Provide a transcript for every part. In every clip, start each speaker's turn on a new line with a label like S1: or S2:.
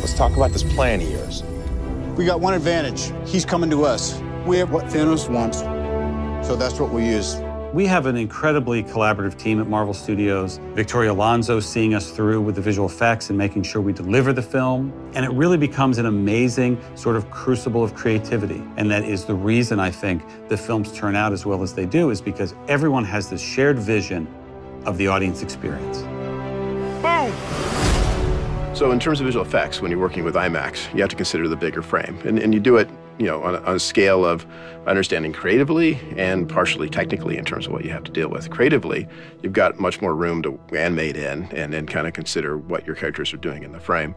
S1: Let's talk about this plan of yours.
S2: We got one advantage. He's coming to us. We have what Thanos wants, so that's what we use.
S3: We have an incredibly collaborative team at Marvel Studios. Victoria Alonso seeing us through with the visual effects and making sure we deliver the film. And it really becomes an amazing sort of crucible of creativity. And that is the reason I think the films turn out as well as they do, is because everyone has this shared vision of the audience experience.
S1: Boom!
S4: So in terms of visual effects, when you're working with IMAX, you have to consider the bigger frame. And you do it, on a scale of understanding creatively and partially technically in terms of what you have to deal with. Creatively, you've got much more room to animate in and then kind of consider what your characters are doing in the frame.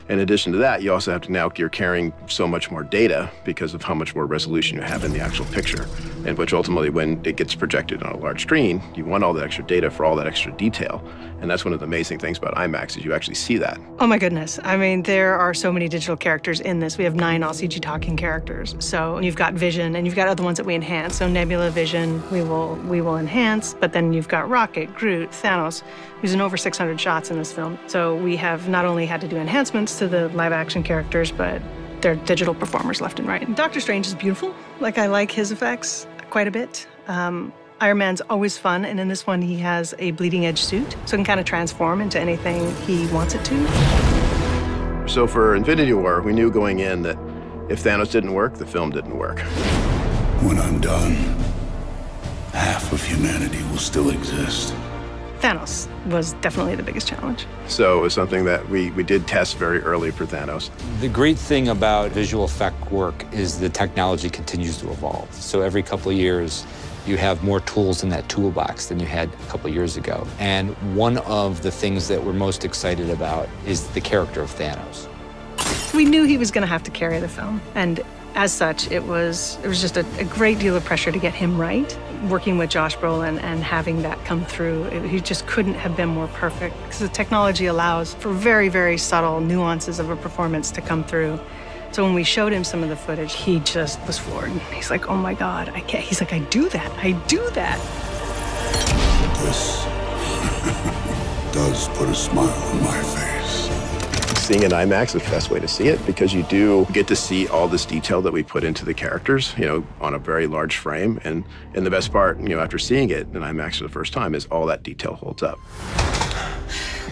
S4: In addition to that, you also have to you're carrying so much more data because of how much more resolution you have in the actual picture, and which ultimately, when it gets projected on a large screen, you want all that extra data for all that extra detail. And that's one of the amazing things about IMAX is you actually see that.
S5: Oh my goodness. I mean, there are so many digital characters in this. We have 9 all CG talking characters. So you've got Vision, and you've got other ones that we enhance. So Nebula, Vision, we will enhance, but then you've got Rocket, Groot, Thanos, who's in over 600 shots in this film. So we have not only had to do enhancements to the live-action characters, but they're digital performers left and right. And Doctor Strange is beautiful. Like, I like his effects quite a bit. Iron Man's always fun, and in this one, he has a bleeding edge suit, so it can kind of transform into anything he wants it to.
S4: So for Infinity War, we knew going in that if Thanos didn't work, the film didn't work.
S6: When I'm done, half of humanity will still exist.
S5: Thanos was definitely the biggest challenge.
S4: So it was something that we did test very early for Thanos.
S7: The great thing about visual effect work is the technology continues to evolve. So every couple of years, you have more tools in that toolbox than you had a couple of years ago. And one of the things that we're most excited about is the character of Thanos.
S5: We knew he was going to have to carry the film, and as such, it was just a great deal of pressure to get him right. Working with Josh Brolin and having that come through, he just couldn't have been more perfect, because the technology allows for very, very subtle nuances of a performance to come through. So when we showed him some of the footage, he just was floored. He's like, oh my God, I can't. He's like, I do that.
S6: This does put a smile on my face.
S4: Seeing in IMAX is the best way to see it, because you do get to see all this detail that we put into the characters, on a very large frame. And the best part, after seeing it in IMAX for the first time, is all that detail holds up.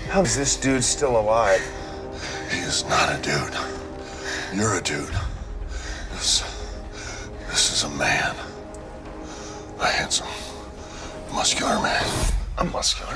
S1: How is this dude still alive?
S6: He is not a dude. You're a dude. This is a man. A handsome, muscular man.
S1: I'm muscular.